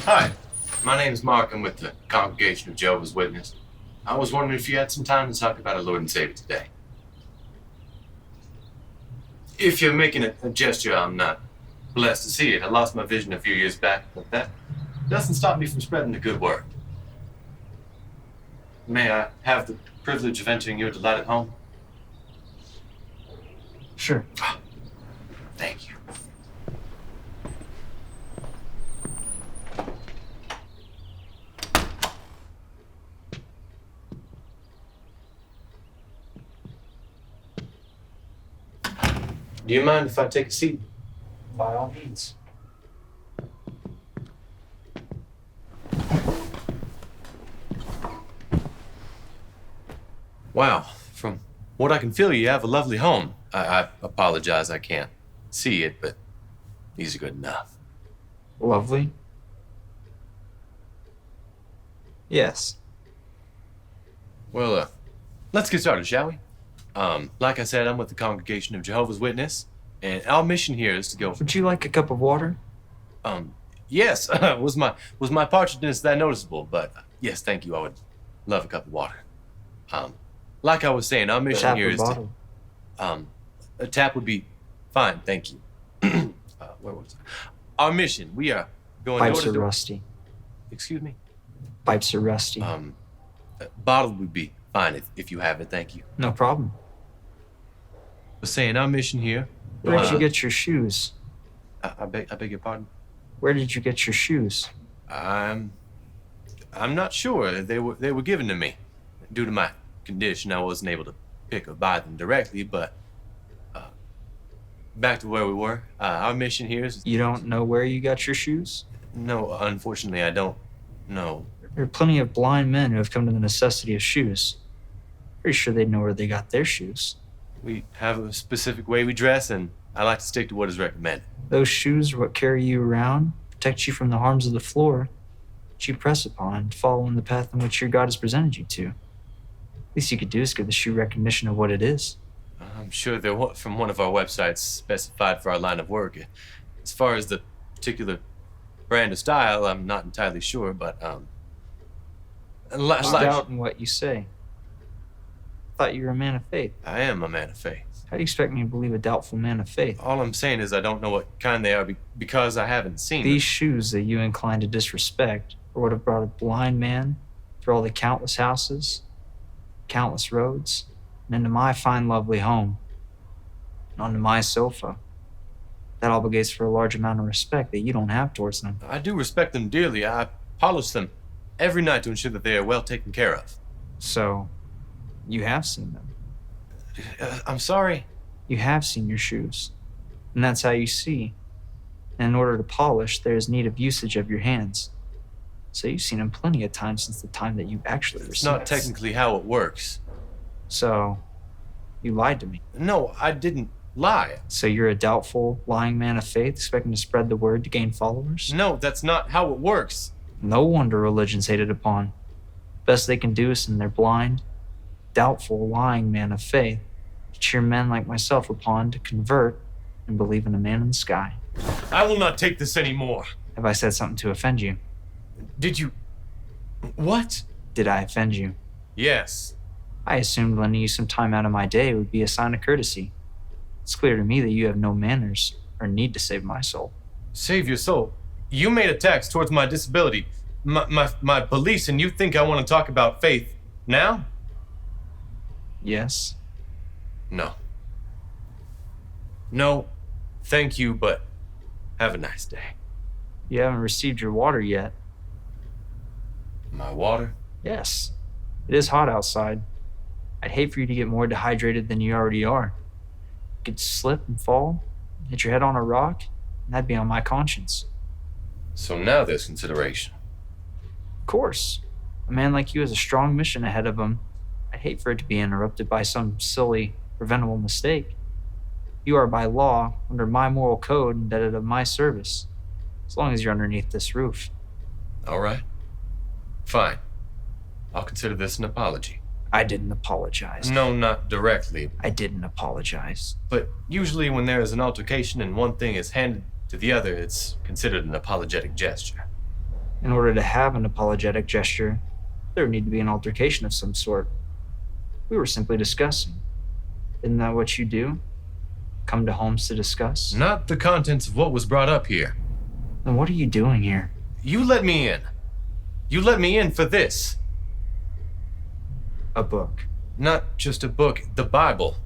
Hi, my name is Mark. I'm with the Congregation of Jehovah's Witnesses. I was wondering if you had some time to talk about our Lord and Savior today. If you're making a gesture, I'm not blessed to see it. I lost my vision a few years back, but that doesn't stop me from spreading the good word. May I have the privilege of entering your delighted home? Sure. Thank you. Do you mind if I take a seat? By all means. Wow, from what I can feel, you have a lovely home. I apologize, I can't see it, but these are good enough. Lovely? Yes. Well, let's get started, shall we? Like I said, I'm with the Congregation of Jehovah's Witnesses, and our mission here is to go. Would you like a cup of water? Yes, was my parchedness that noticeable? But yes, thank you. I would love a cup of water. Like I was saying, our mission here is bottle? a tap would be fine, thank you. Where was I? Our mission, we are going Pipes door are to door. rusty. Excuse me? Pipes are rusty. A bottle would be fine if you have it, thank you. No problem. I was saying, our mission here. Where did you get your shoes? I beg your pardon? Where did you get your shoes? I'm not sure. They were given to me. Due to my condition, I wasn't able to pick or buy them directly, but back to where we were. Our mission here is... You don't know where you got your shoes? No, unfortunately, I don't know. There are plenty of blind men who have come to the necessity of shoes. Pretty sure they'd know where they got their shoes. We have a specific way we dress, and I like to stick to what is recommended. Those shoes are what carry you around, protect you from the harms of the floor that you press upon, following the path in which your God has presented you to. Least you could do is give the shoe recognition of what it is. I'm sure they're from one of our websites specified for our line of work. As far as the particular brand of style, I'm not entirely sure, but I doubt in what you say. I thought you were a man of faith. I am a man of faith. How do you expect me to believe a doubtful man of faith? All I'm saying is I don't know what kind they are because I haven't seen These them. shoes that you incline to disrespect are what have brought a blind man through all the countless houses, countless roads, and into my fine, lovely home, and onto my sofa. That obligates for a large amount of respect that you don't have towards them. I do respect them dearly. I polish them every night to ensure that they are well taken care of. So, you have seen them. I'm sorry. You have seen your shoes, and that's how you see. And in order to polish, there is need of usage of your hands. So you've seen them plenty of times since the time that you actually It's received not technically how it works. So, you lied to me. No, I didn't lie. So you're a doubtful, lying man of faith, expecting to spread the word to gain followers? No, that's not how it works. No wonder religion's hated upon. Best they can do is send their blind, doubtful, lying man of faith to cheer men like myself upon to convert and believe in a man in the sky. I will not take this anymore. Have I said something to offend you? Did you... What? Did I offend you? Yes. I assumed lending you some time out of my day would be a sign of courtesy. It's clear to me that you have no manners or need to save my soul. Save your soul. You made attacks towards my disability, my beliefs, and you think I want to talk about faith now? Yes. No. No, thank you, but have a nice day. You haven't received your water yet. My water? Yes. It is hot outside. I'd hate for you to get more dehydrated than you already are. You could slip and fall, hit your head on a rock, and that'd be on my conscience. So now there's consideration. Of course. A man like you has a strong mission ahead of him. I'd hate for it to be interrupted by some silly, preventable mistake. You are by law, under my moral code, indebted of my service, as long as you're underneath this roof. All right. Fine. I'll consider this an apology. I didn't apologize. No, not directly. I didn't apologize. But usually when there is an altercation and one thing is handed to the other, it's considered an apologetic gesture. In order to have an apologetic gesture, there would need to be an altercation of some sort. We were simply discussing. Isn't that what you do? Come to homes to discuss? Not the contents of what was brought up here. Then what are you doing here? You let me in. You let me in for this. A book. Not just a book, the Bible.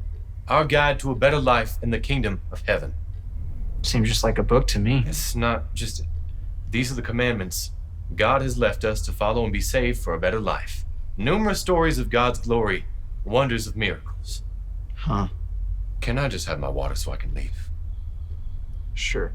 Our guide to a better life in the kingdom of heaven. Seems just like a book to me. It's not just... These are the commandments God has left us to follow and be saved for a better life. Numerous stories of God's glory, wonders of miracles. Huh. Can I just have my water so I can leave? Sure.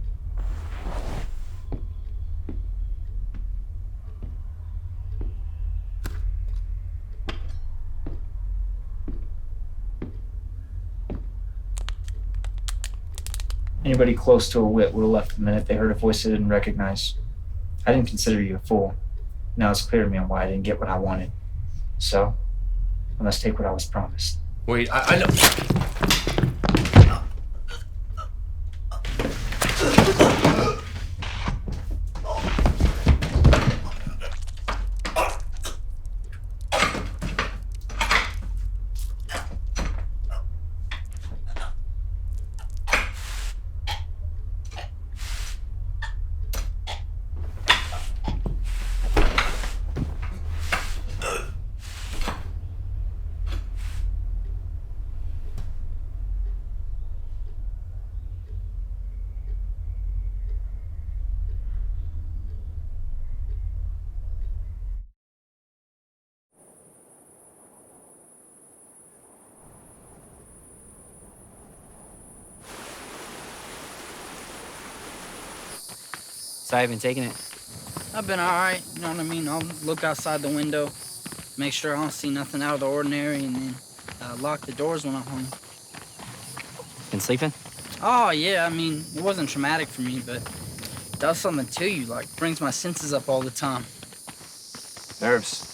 Anybody close to a wit would have left the minute they heard a voice they didn't recognize. I didn't consider you a fool. Now it's clear to me on why I didn't get what I wanted. So, I must take what I was promised. Wait, I know... So I haven't taken it. I've been alright, you know what I mean? I'll look outside the window, make sure I don't see nothing out of the ordinary, and then lock the doors when I'm home. Been sleeping? Oh, yeah, I mean, it wasn't traumatic for me, but it does something to you, like, brings my senses up all the time. Nerves.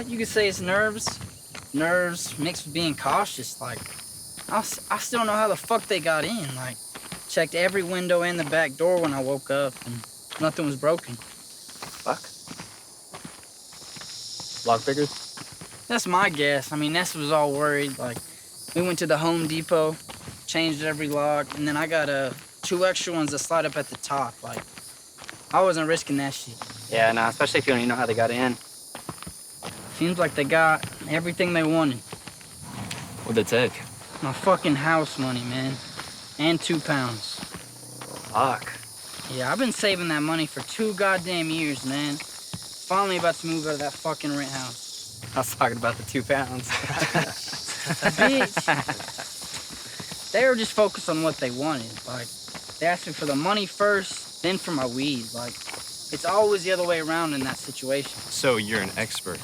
You could say it's nerves. Nerves mixed with being cautious, like, I still don't know how the fuck they got in, like, checked every window and the back door when I woke up, and nothing was broken. Fuck. Lock pickers? That's my guess. I mean, Ness was all worried. Like, we went to the Home Depot, changed every lock, and then I got 2 extra ones that slide up at the top. Like, I wasn't risking that shit. Yeah, nah, especially if you don't even know how they got in. Seems like they got everything they wanted. What'd they take? My fucking house money, man. And 2 pounds. Fuck. Yeah, I've been saving that money for 2 goddamn years, man. Finally about to move out of that fucking rent house. I was talking about the 2 pounds. Bitch. They were just focused on what they wanted. Like, they asked me for the money first, then for my weed. Like, it's always the other way around in that situation. So you're an expert.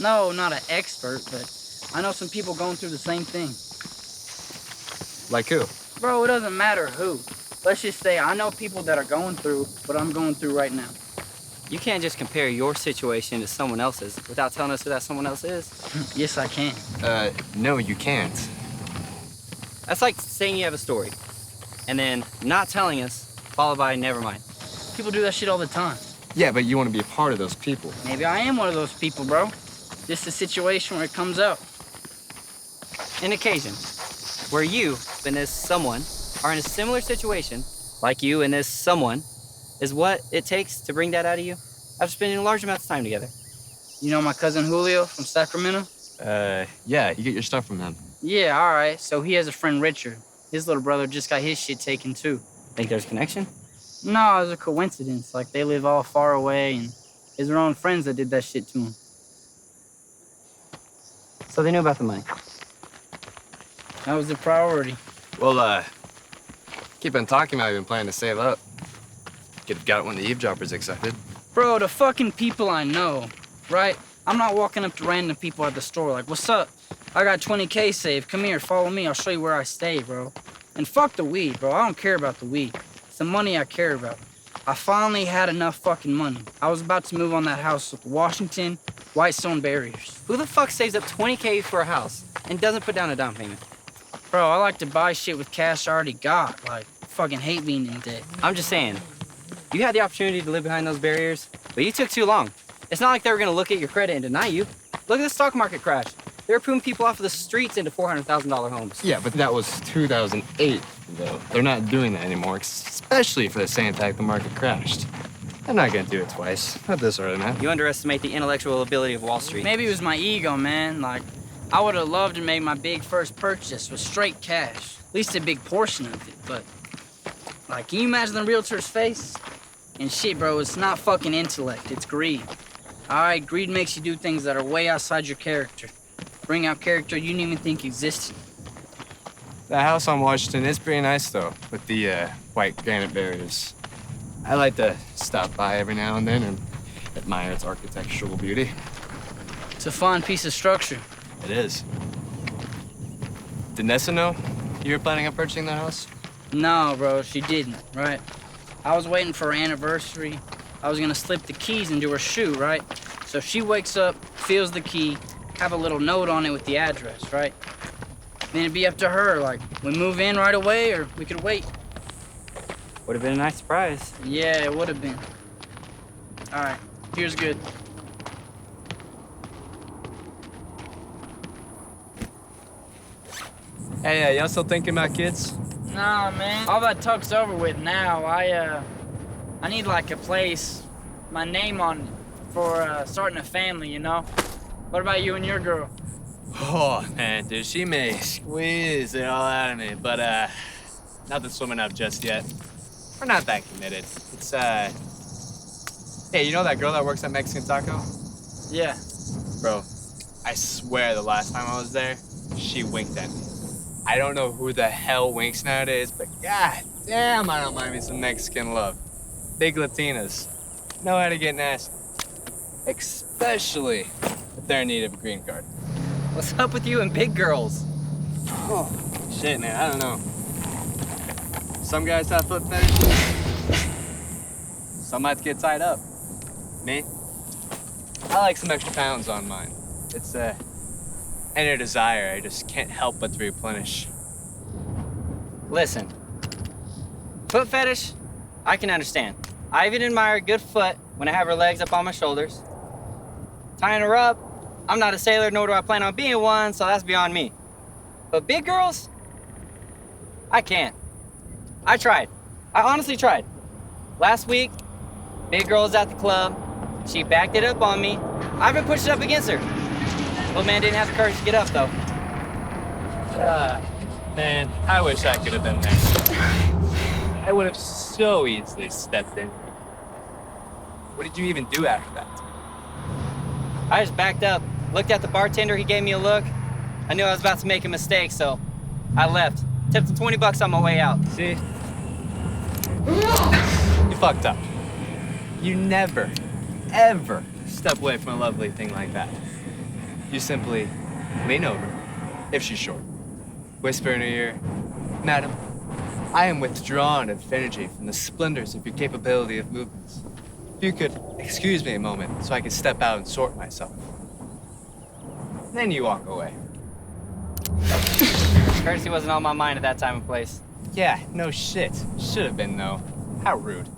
No, not an expert, but I know some people going through the same thing. Like who? Bro, it doesn't matter who. Let's just say I know people that are going through what I'm going through right now. You can't just compare your situation to someone else's without telling us who that someone else is. Yes, I can. No, you can't. That's like saying you have a story and then not telling us, followed by never mind. People do that shit all the time. Yeah, but you want to be a part of those people. Maybe I am one of those people, bro. Just a situation where it comes out. An occasion where you and this someone are in a similar situation, like you and this someone, is what it takes to bring that out of you after spending a large amount of time together. You know my cousin Julio from Sacramento? Yeah, you get your stuff from them. Yeah, all right. So he has a friend, Richard. His little brother just got his shit taken, too. Think there's a connection? No, it was a coincidence. Like, they live all far away, and it's their own friends that did that shit to him. So they knew about the money. That was the priority. Well, keep on talking about you've been planning to save up. Could have got one of the eavesdroppers excited. Bro, the fucking people I know, right? I'm not walking up to random people at the store like, what's up? I got 20K saved. Come here, follow me. I'll show you where I stay, bro. And fuck the weed, bro. I don't care about the weed. It's the money I care about. I finally had enough fucking money. I was about to move on that house with Washington, Whitestone barriers. Who the fuck saves up 20K for a house and doesn't put down a down payment? Bro, I like to buy shit with cash I already got. Like, fucking hate being in debt. I'm just saying, you had the opportunity to live behind those barriers, But you took too long. It's not like they were gonna look at your credit and deny you. Look at the stock market crash. They were putting people off of the streets into $400,000 homes. Yeah, but that was 2008, though. They're not doing that anymore, especially for the same fact the market crashed. I'm not gonna do it twice. Not this early, man. You underestimate the intellectual ability of Wall Street. Maybe it was my ego, man. Like, I would have loved to make my big first purchase with straight cash. At least a big portion of it, but... Like, can you imagine the realtor's face? And shit, bro, it's not fucking intellect, it's greed. Alright, greed makes you do things that are way outside your character. Bring out character you didn't even think existed. The house on Washington is pretty nice, though, with the white granite barriers. I like to stop by every now and then and admire its architectural beauty. It's a fun piece of structure. It is. Did Nessa know you were planning on purchasing the house? No, bro, she didn't, right? I was waiting for her anniversary. I was gonna slip the keys into her shoe, right? So she wakes up, feels the key, have a little note on it with the address, right? Then it'd be up to her, like, we move in right away or we could wait. Would have been a nice surprise. Yeah, it would have been. All right, here's good. Hey, y'all still thinking about kids? Nah, man. All that talk's over with now. I need like a place, my name on it for starting a family, you know? What about you and your girl? Oh, man, dude, she may squeeze it all out of me, but, nothing swimming up just yet. We're not that committed. It's, Hey, you know that girl that works at Mexican Taco? Yeah. bro, I swear the last time I was there, she winked at me. I don't know who the hell winks nowadays, but god damn, I don't mind me some Mexican love. Big Latinas know how to get nasty. Especially if they're in need of a green card. What's up with you and big girls? Oh, shit, man, I don't know. Some guys have foot fetishes. Some have to get tied up. Me? I like some extra pounds on mine. It's a inner desire I just can't help but to replenish. Listen, foot fetish, I can understand. I even admire a good foot when I have her legs up on my shoulders. Tying her up, I'm not a sailor, nor do I plan on being one, so that's beyond me. But big girls, I can't. I tried. I honestly tried. Last week, big girl was at the club. She backed it up on me. I've been pushing up against her. Little man didn't have the courage to get up, though. Man, I wish I could have been there. I would have so easily stepped in. What did you even do after that? I just backed up, looked at the bartender, he gave me a look. I knew I was about to make a mistake, so I left. Tipped him $20 on my way out. See? You fucked up. You never, ever step away from a lovely thing like that. You simply lean over, if she's short, whisper in her ear, "Madam, I am withdrawn of energy from the splendors of your capability of movements. If you could excuse me a moment so I can step out and sort myself." Then you walk away. Courtesy wasn't on my mind at that time and place. Yeah, no shit. Should have been, though. How rude.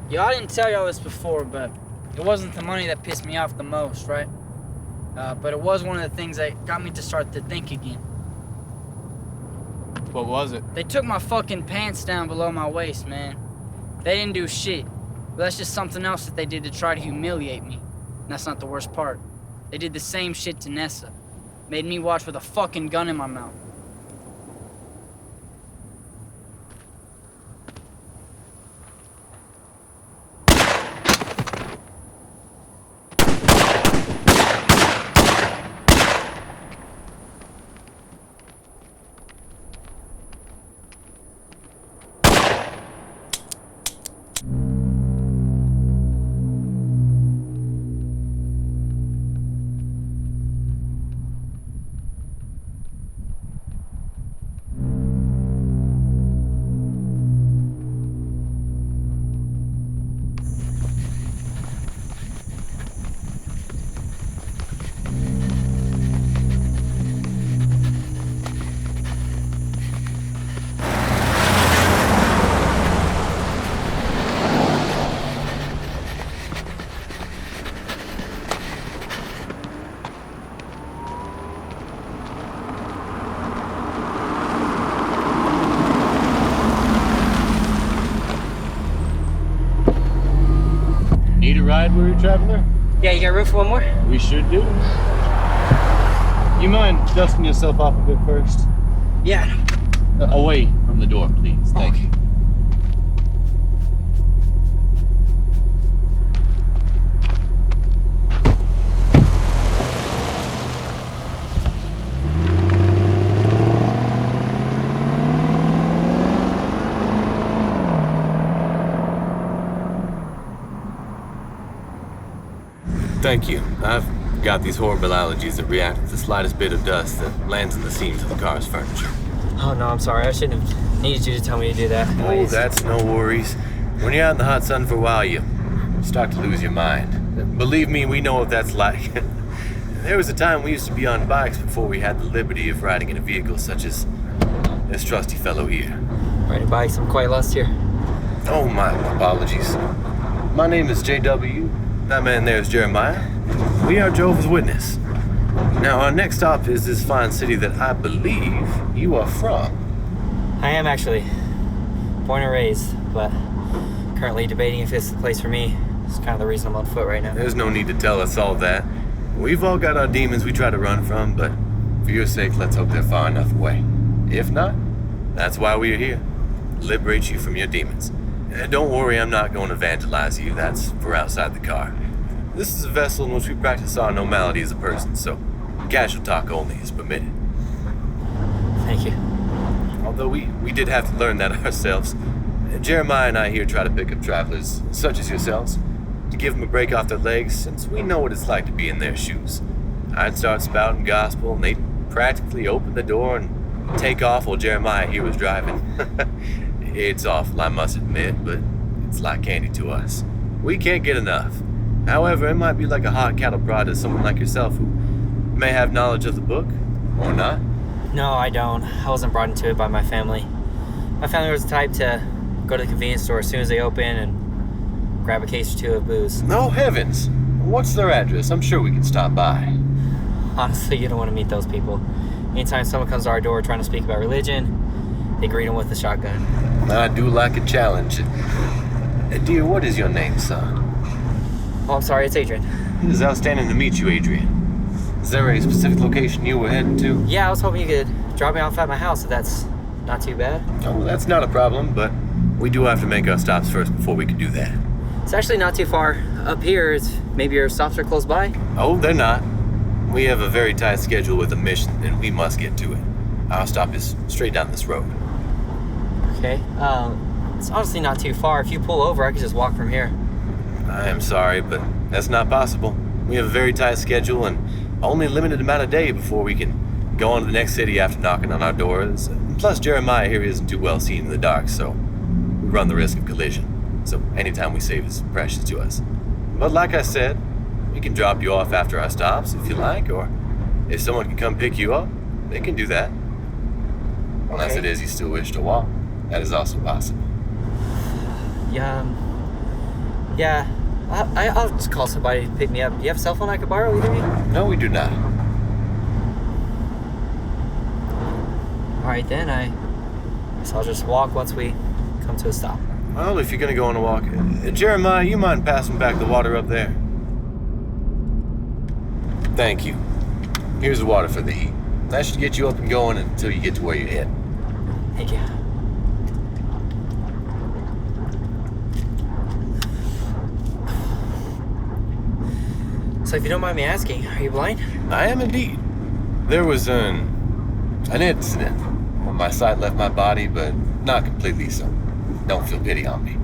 Yo, I didn't tell y'all this before, but it wasn't the money that pissed me off the most, right? But it was one of the things that got me to start to think again. What was it? They took my fucking pants down below my waist, man. They didn't do shit. But that's just something else that they did to try to humiliate me. And that's not the worst part. They did the same shit to Nessa. Made me watch with a fucking gun in my mouth. ride, weary traveler? Yeah, you got room for one more? We sure do. You mind dusting yourself off a bit first? Yeah. Away from the door, please. Thank you. Thank you. I've got these horrible allergies that react to the slightest bit of dust that lands in the seams of the car's furniture. Oh, no, I'm sorry. I shouldn't have needed you to tell me to do that. Oh, that's no worries. When you're out in the hot sun for a while, you start to lose your mind. Believe me, we know what that's like. There was a time we used to be on bikes before we had the liberty of riding in a vehicle such as this trusty fellow here. Riding bikes, I'm quite lost here. Oh, my apologies. My name is J.W. That man there is Jeremiah. We are Jehovah's Witness. Now, our next stop is this fine city that I believe you are from. I am actually born and raised, but currently debating if it's the place for me. It's kind of the reason I'm on foot right now. There's no need to tell us all that. We've all got our demons we try to run from, but for your sake, let's hope they're far enough away. If not, that's why we are here. Liberate you from your demons. Don't worry, I'm not going to evangelize you. That's for outside the car. This is a vessel in which we practice our normality as a person, so casual talk only is permitted. Thank you. Although we did have to learn that ourselves. Jeremiah and I here try to pick up travelers, such as yourselves, to give them a break off their legs, since we know what it's like to be in their shoes. I'd start spouting gospel, and they'd practically open the door and take off while Jeremiah here was driving. It's awful, I must admit, but it's like candy to us. We can't get enough. However, it might be like a hot cattle prod to someone like yourself who may have knowledge of the book, or not. No, I don't. I wasn't brought into it by my family. My family was the type to go to the convenience store as soon as they open and grab a case or two of booze. Oh, heavens. What's their address? I'm sure we can stop by. Honestly, you don't want to meet those people. Anytime someone comes to our door trying to speak about religion, they greet them with a shotgun. I do like a challenge. Dear, what is your name, son? Oh, I'm sorry, it's Adrian. It is outstanding to meet you, Adrian. Is there a specific location you were heading to? Yeah, I was hoping you could drop me off at my house if that's not too bad. Oh, that's not a problem, but we do have to make our stops first before we can do that. It's actually not too far up here. It's maybe your stops are close by. Oh, they're not. We have a very tight schedule with a mission, and we must get to it. Our stop is straight down this road. Okay. It's honestly not too far. If you pull over, I could just walk from here. I am sorry, but that's not possible. We have a very tight schedule and only a limited amount of day before we can go on to the next city after knocking on our doors. Plus, Jeremiah here isn't too well seen in the dark, so we run the risk of collision. So anytime we save is precious to us. But like I said, we can drop you off after our stops if you like, or if someone can come pick you up, they can do that. Unless Okay. it is you still wish to walk. That is also possible. Yeah. I'll just call somebody to pick me up. Do you have a cell phone I could borrow, either of you? No, we do not. All right, then. I guess I'll just walk once we come to a stop. Well, if you're gonna go on a walk, Jeremiah, you mind passing back the water up there? Thank you. Here's the water for the heat. That should get you up and going until you get to where you're headed. Thank you. So if you don't mind me asking, are you blind? I am indeed. There was an incident when my sight left my body, but not completely, so don't feel pity on me.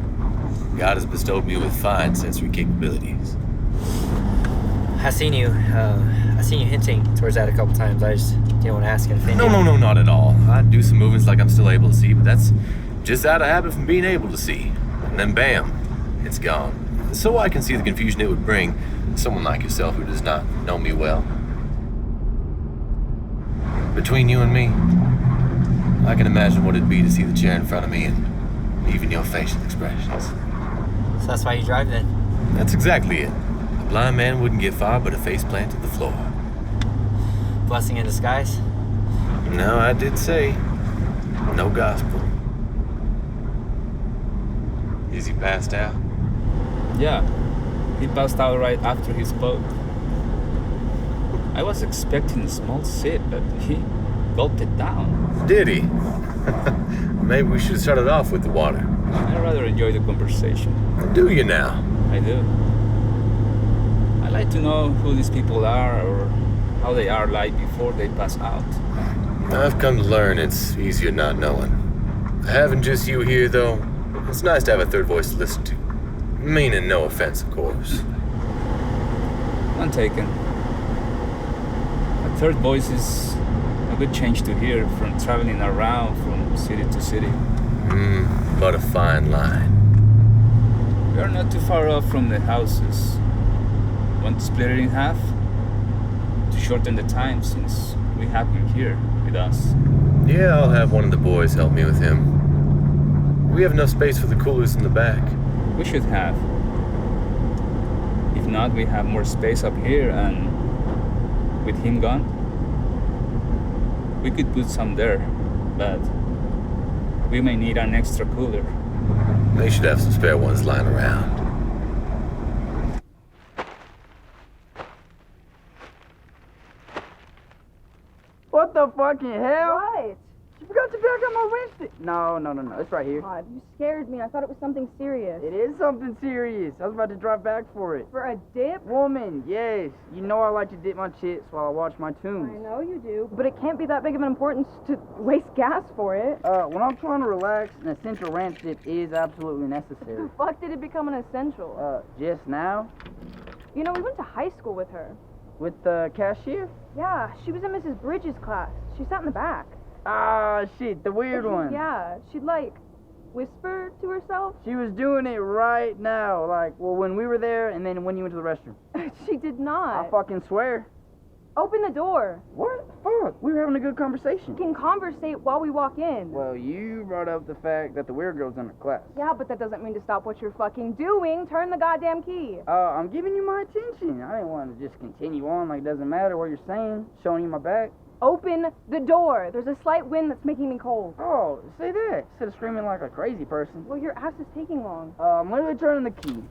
God has bestowed me with fine sensory capabilities. I seen you hinting towards that a couple times. I just didn't want to ask anything. No, not at all. I do some movements like I'm still able to see, but that's just out of habit from being able to see. And then bam, it's gone. So I can see the confusion it would bring someone like yourself who does not know me well. Between you and me, I can imagine what it'd be to see the chair in front of me and even your facial expressions. So that's why you drive then? That's exactly it. A blind man wouldn't get far but a face plant to the floor. Blessing in disguise? No, I did say, no gospel. Is he passed out? Yeah. He passed out right after he spoke. I was expecting a small sip, but he gulped it down. Did he? Maybe we should have started off with the water. I rather enjoy the conversation. Do you now? I do. I like to know who these people are or how they are like before they pass out. I've come to learn it's easier not knowing. Having just you here, though, it's nice to have a third voice to listen to. Meaning no offense, of course. None taken. A third voice is a good change to hear from traveling around from city to city. But a fine line. We are not too far off from the houses. Want to split it in half? To shorten the time since we have him here with us. Yeah, I'll have one of the boys help me with him. We have enough space for the coolers in the back. We should have. If not, we have more space up here, and with him gone, we could put some there, but we may need an extra cooler. They should have some spare ones lying around. What the fucking hell? What? You forgot to back up my windshield. No. It's right here. God, you scared me. I thought it was something serious. It is something serious. I was about to drive back for it. For a dip? Woman, yes. You know I like to dip my chits while I watch my I tunes. know you do, but it can't be that big of an importance to waste gas for it. When I'm trying to relax, an essential ranch dip is absolutely The necessary. fuck did it become an essential? Just now, You know, we went to high school with her. with the cashier? Yeah, she was in Mrs. Bridges' class. She sat in the back. Ah, shit, the weird one. Yeah, she'd like whisper to herself. She was doing it right now, like, well, when we were there and then when you went to the restroom. She did not. I fucking swear. Open the door. What? Fuck, we were having a good conversation. We can conversate while we walk in. Well, you brought up the fact that the weird girl's in her class. Yeah, but that doesn't mean to stop what you're fucking doing. Turn the goddamn key. I'm giving you my attention. I didn't want to just continue on like it doesn't matter what you're saying, showing you my back. Open the door. There's a slight wind that's making me cold. Oh, say that. Instead of screaming like a crazy person. Well, your ass is taking long. I'm literally turning the key.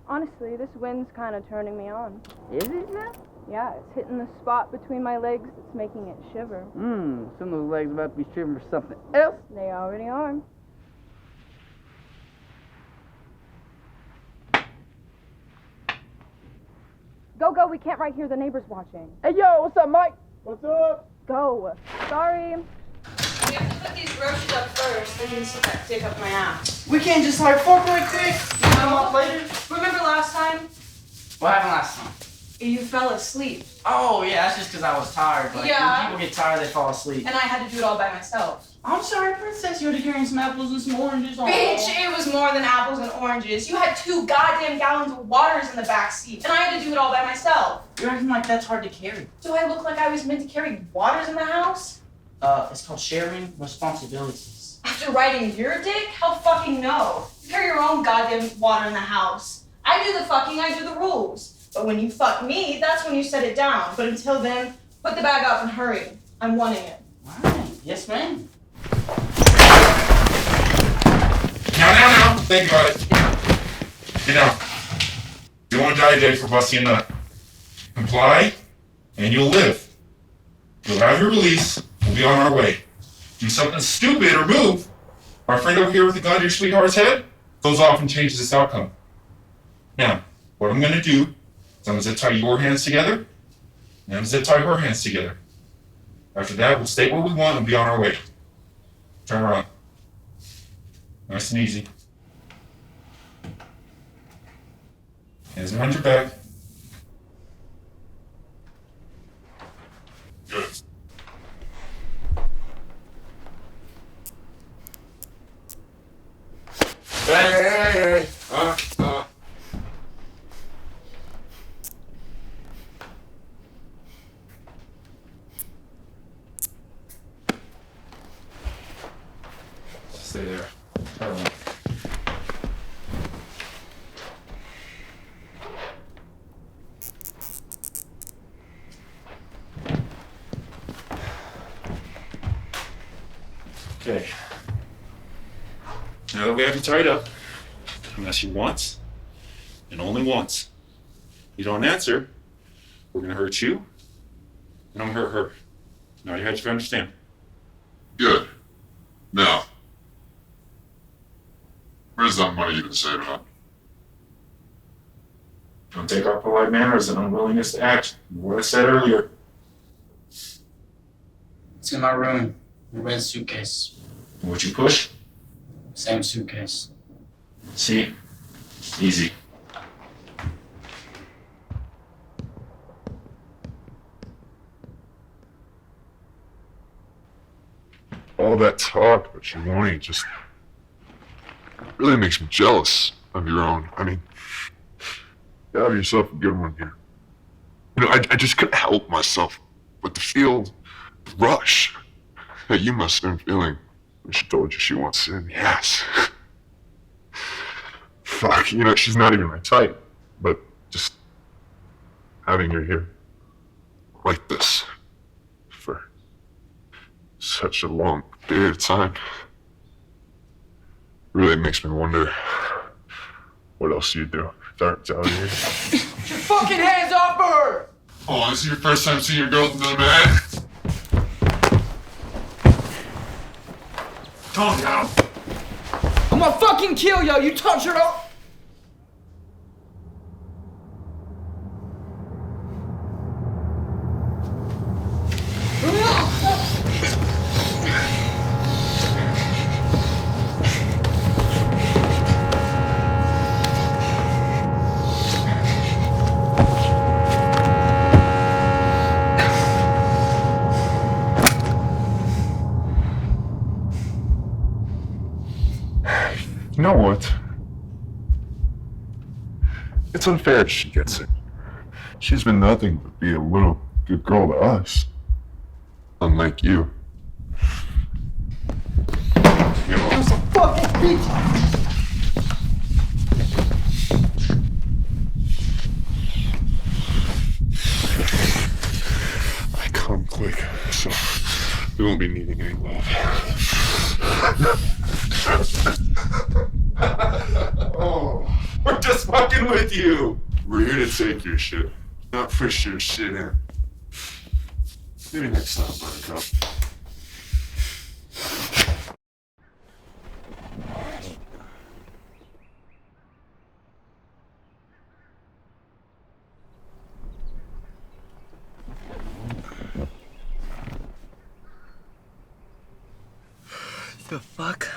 Honestly, this wind's kind of turning me on. Is it now? Yeah, it's hitting the spot between my legs that's making it shiver. Some of those legs about to be shivering for something else. They already are. Go, we can't right here. The neighbor's watching. Hey, yo, what's up, Mike? What's up? Go. Sorry. We have to put these groceries up first, then you can stick up my ass. We can't just like fuck right quick. Come up later. Remember last time? What happened last time? You fell asleep, Oh, yeah, that's just because I was tired. Like, Yeah. when people get tired, they fall asleep. and I had to do it all by myself. I'm sorry, Princess. You were carrying some apples and some oranges. Bitch, it was more than apples and oranges. You had 2 goddamn gallons of waters in the back seat, and I had to do it all by myself. You're acting like that's hard to carry. Do I look like I was meant to carry waters in the house? It's called sharing responsibilities. After riding your dick? Hell fucking no. You carry your own goddamn water in the house. I do the fucking, I do the rules. But when you fuck me, that's when you set it down. But until then, put the bag up and hurry. I'm wanting it. Alright, yes, ma'am. Now. Think about it. You won't die today for busting a nut. Comply, and you'll live. You'll have your release. We'll be on our way. Do something stupid or move. Our friend over here with the gun to your sweetheart's head goes off and changes this outcome. Now, what I'm going to do is I'm going to zip tie your hands together, and I'm going to zip tie her hands together. After that, we'll state what we want and be on our way. Turn around. Nice and easy. Hands behind your back. Good. Hey. Stay there. I don't know. Okay. Now that we have you tied up, I'm gonna ask you once and only once. You don't answer, we're gonna hurt you, and I'm gonna hurt her. Now you have to understand. Good. Now, where's that money you've been saving up? Don't take our polite manners and unwillingness to act. What I said earlier. It's in my room. The red suitcase. What you push? Same suitcase. See? Easy. All that talk about you wanting just really makes me jealous of your own. I mean, you have yourself a good one here. You know, I just couldn't help myself but to feel the rush that you must have been feeling when she told you she wants it in the ass. Fuck, you know, she's not even my type, but just having her here like this for such a long period of time really makes me wonder what else you do. Dark out here. Get your fucking hands off her! Oh, this is your first time seeing your girl with another man? Calm down. I'm gonna fucking kill yo! You touch her up! You know what? It's unfair she gets it. She's been nothing but be a little good girl to us. Unlike you. You know, You're some fucking bitch! I come quick, so we won't be needing any love. Oh, we're just fucking with you. We're here to take your shit, not push your shit in. Maybe next time, Buttercup. The fuck?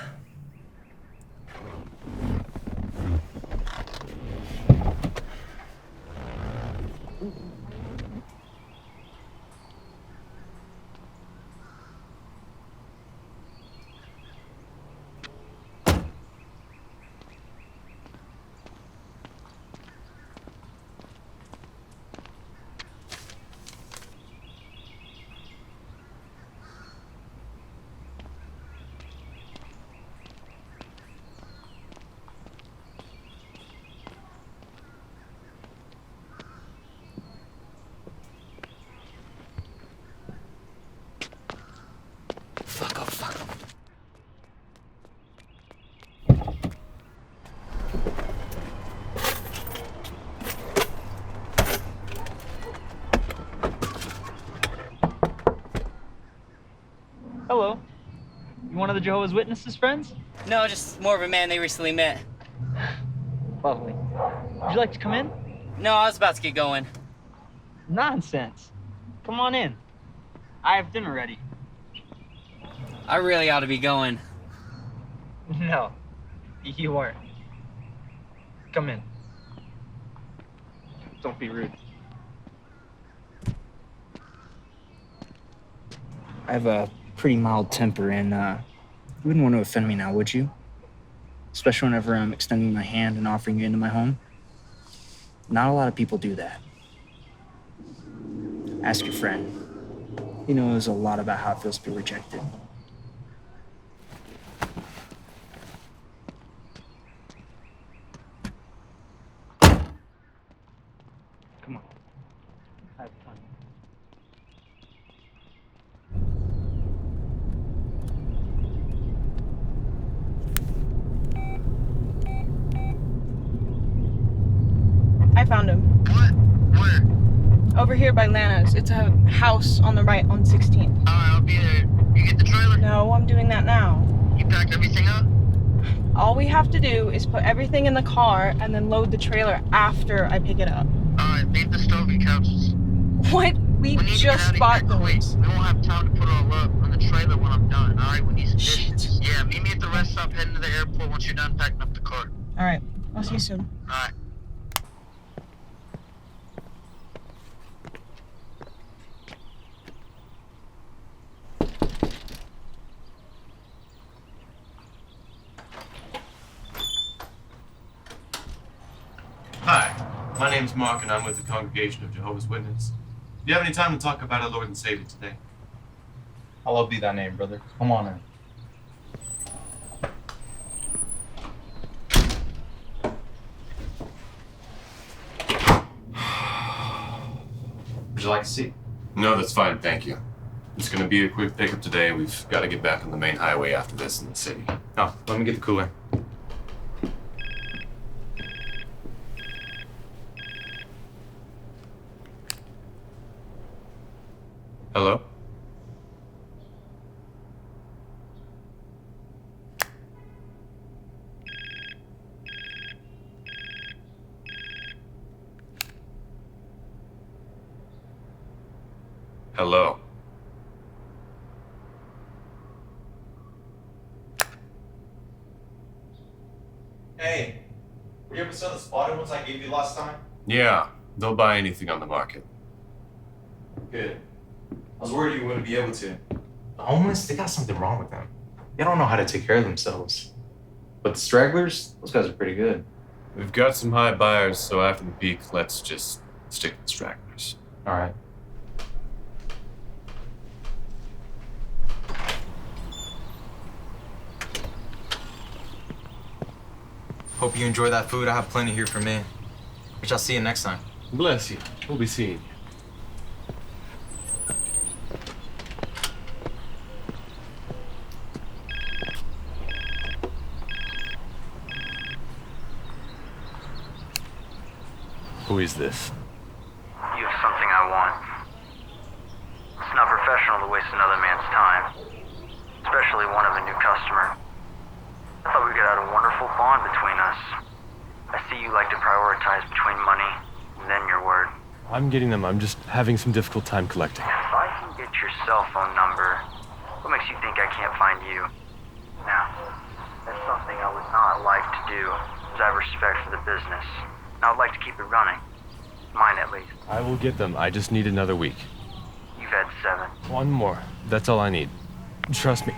Fuck, oh fuck. Hello. You one of the Jehovah's Witnesses friends? No, just more of a man they recently met. Lovely. Would you like to come in? No, I was about to get going. Nonsense. Come on in. I have dinner ready. I really ought to be going. No, you aren't. Come in. Don't be rude. I have a pretty mild temper, and you wouldn't want to offend me now, would you? Especially whenever I'm extending my hand and offering you into my home. Not a lot of people do that. Ask your friend. He knows a lot about how it feels to be rejected. Come on. Have fun. found him. What? Where? Over here by Lana's. It's a house on the right on 16th. Alright, I'll be there. You get the trailer? No, I'm doing that now. You packed everything up? All we have to do is put everything in the car and then load the trailer after I pick it up. Alright, leave the Stovey couches. What? We need to get just out of bought here quick. those. We won't have time to put all up on the trailer when I'm done. Alright, we need some dishes. Yeah, meet me at the rest stop heading to the airport once you're done packing up the car. All right. I'll see you soon. Alright. Hi, my name's Mark, and I'm with the Congregation of Jehovah's Witnesses. Do you have any time to talk about our Lord and Savior today? Hallowed be thy name, brother. Come on in. Would you like a seat? No, that's fine, thank you. It's gonna be a quick pickup today. We've got to get back on the main highway after this in the city. Oh, let me get the cooler. Hello? Hello? Hey, were you able to sell the spotted ones I gave you last time? Yeah, they'll buy anything on the market. Good. I was worried you wouldn't be able to. The homeless, they got something wrong with them. They don't know how to take care of themselves. But the stragglers, those guys are pretty good. We've got some high buyers, so after the peak, let's just stick with stragglers. All right. Hope you enjoy that food. I have plenty here for me. Which I'll see you next time. Bless you. We'll be seeing you. Who is this? You have something I want. It's not professional to waste another man's time, especially one of a new customer. I thought we could have a wonderful bond between us. I see you like to prioritize between money and then your word. I'm getting them. I'm just having some difficult time collecting. If I can get your cell phone number, what makes you think I can't find you? Now, that's something I would not like to do, as I have respect for the business. And I would like to keep it running. Mine, at least. I will get them. I just need another week. You've had 7. One more. That's all I need. Trust me.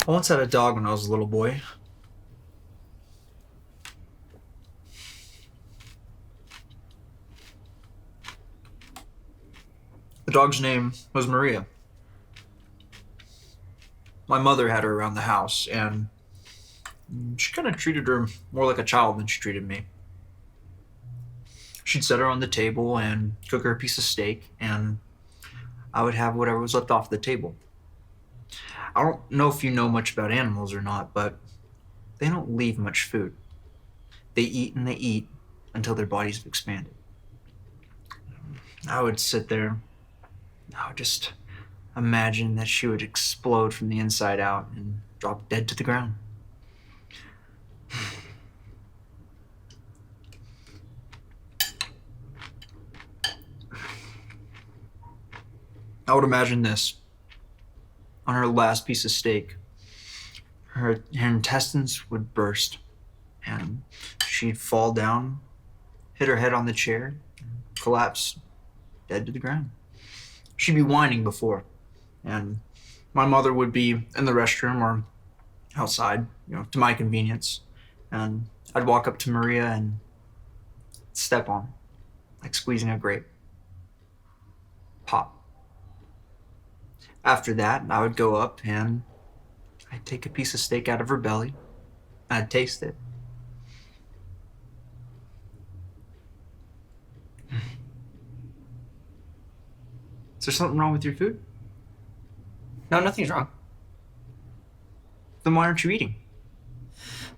I once had a dog when I was a little boy. The dog's name was Maria. My mother had her around the house, and she kind of treated her more like a child than she treated me. She'd set her on the table and cook her a piece of steak, and I would have whatever was left off the table. I don't know if you know much about animals or not, but they don't leave much food. They eat and they eat until their bodies have expanded. I would sit there, I would just imagine that she would explode from the inside out and drop dead to the ground. I would imagine this. On her last piece of steak, her intestines would burst, and she'd fall down, hit her head on the chair, collapse, dead to the ground. She'd be whining before, and my mother would be in the restroom or outside, to my convenience, and I'd walk up to Maria and step on her, like squeezing a grape. Pop. After that, I would go up and I'd take a piece of steak out of her belly. I'd taste it. Is there something wrong with your food? No, nothing's wrong. Then why aren't you eating?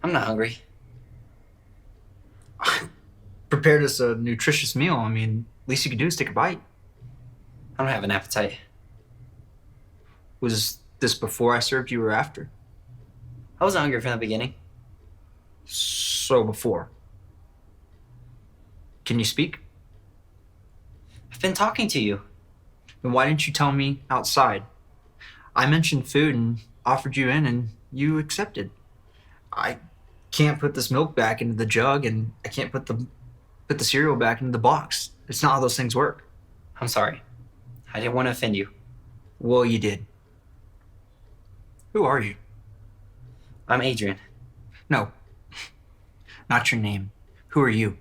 I'm not hungry. prepared us a nutritious meal. I mean, least you could do is take a bite. I don't have an appetite. Was this before I served you or after? I wasn't hungry from the beginning. So before. Can you speak? I've been talking to you. Then why didn't you tell me outside? I mentioned food and offered you in and you accepted. I can't put this milk back into the jug and I can't put the cereal back into the box. It's not how those things work. I'm sorry. I didn't want to offend you. Well, you did. Who are you? I'm Adrian. No. Not your name. Who are you?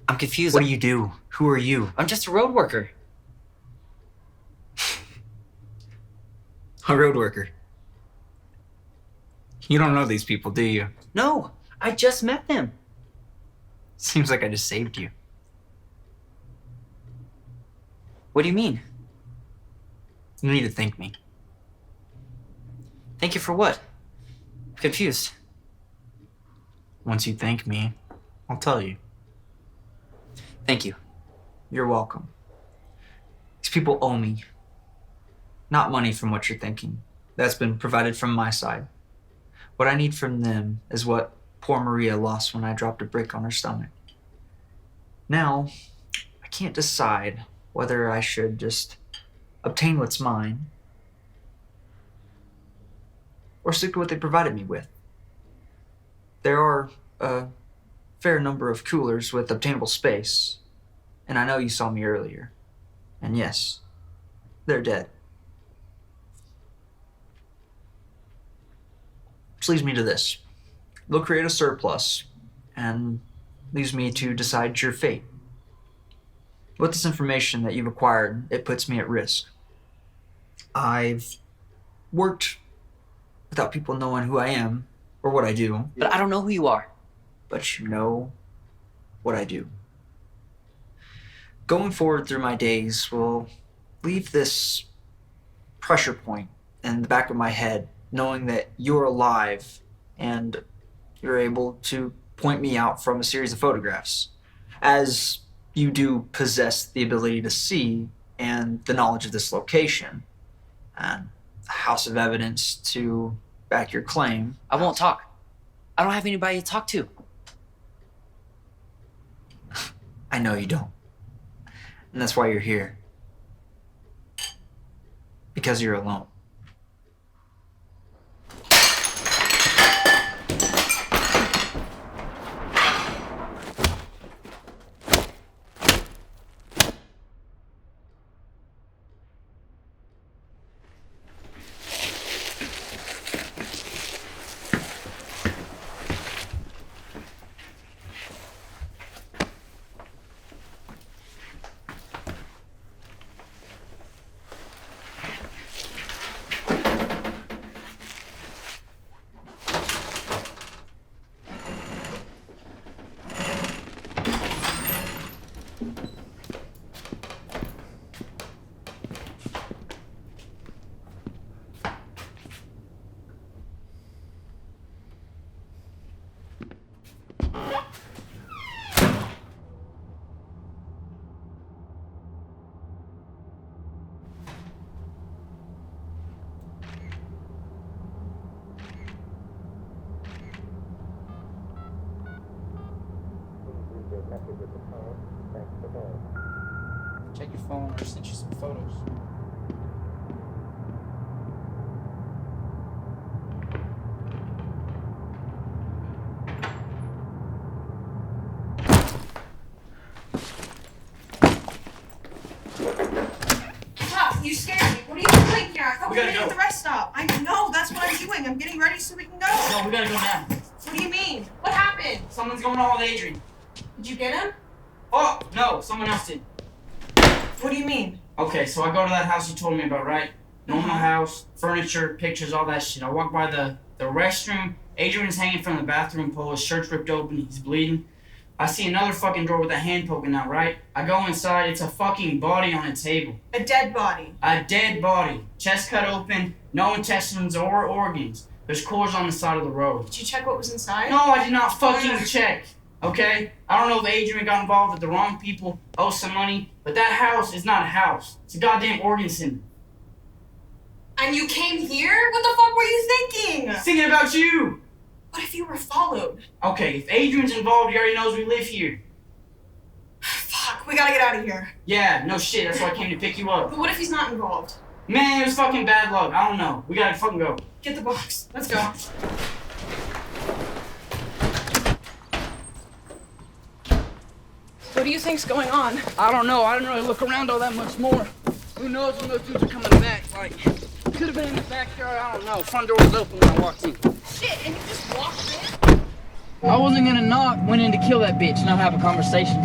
I'm confused. What do you do? Who are you? I'm just a road worker. A road worker. You don't know these people, do you? No, I just met them. Seems like I just saved you. What do you mean? You need to thank me. Thank you for what? I'm confused. Once you thank me, I'll tell you. Thank you. You're welcome. These people owe me. Not money from what you're thinking. That's been provided from my side. What I need from them is what poor Maria lost when I dropped a brick on her stomach. Now, I can't decide whether I should just obtain what's mine or stick to what they provided me with. There are a fair number of coolers with obtainable space, and I know you saw me earlier. And yes, they're dead. Which leads me to this. They'll create a surplus, and leaves me to decide your fate. With this information that you've acquired, it puts me at risk. I've worked without people knowing who I am or what I do. But I don't know who you are. But you know what I do. Going forward through my days will leave this pressure point in the back of my head, knowing that you're alive and you're able to point me out from a series of photographs, as you do possess the ability to see and the knowledge of this location and the house of evidence to back your claim. I won't talk. I don't have anybody to talk to. I know you don't. And that's why you're here. Because you're alone. Check your phone. I sent you some photos. Stop! You scared me. What are you doing here? I thought we were gotta gonna go. get the rest stop. I know. That's what I'm doing. I'm getting ready so we can go. No, we gotta go now. What do you mean? What happened? Something's going on with Adrian. Did you get him? Oh, no, someone else did. What do you mean? Okay, so I go to that house you told me about, right? Normal house, furniture, pictures, all that shit. I walk by the restroom. Adrian's hanging from the bathroom pole. His shirt's ripped open. He's bleeding. I see another fucking door with a hand poking out, right? I go inside. It's a fucking body on a table. A dead body. A dead body. Chest cut open. No intestines or organs. There's coolers on the side of the road. Did you check what was inside? No, I did not fucking check. Okay? I don't know if Adrian got involved with the wrong people, owe some money, but that house is not a house. It's a goddamn organ center. And you came here? What the fuck were you thinking? Thinking about you! What if you were followed? Okay, if Adrian's involved, he already knows we live here. Fuck, we gotta get out of here. Yeah, no shit, that's why I came to pick you up. But what if he's not involved? Man, it was fucking bad luck. I don't know. We gotta fucking go. Get the box. Let's go. What do you think's going on? I don't know. I didn't really look around all that much more. Who knows when those dudes are coming back? Like, could have been in the backyard. I don't know. Front door was open when I walked in. Shit, and you just walked in? I wasn't gonna knock. Went in to kill that bitch. Now have a conversation.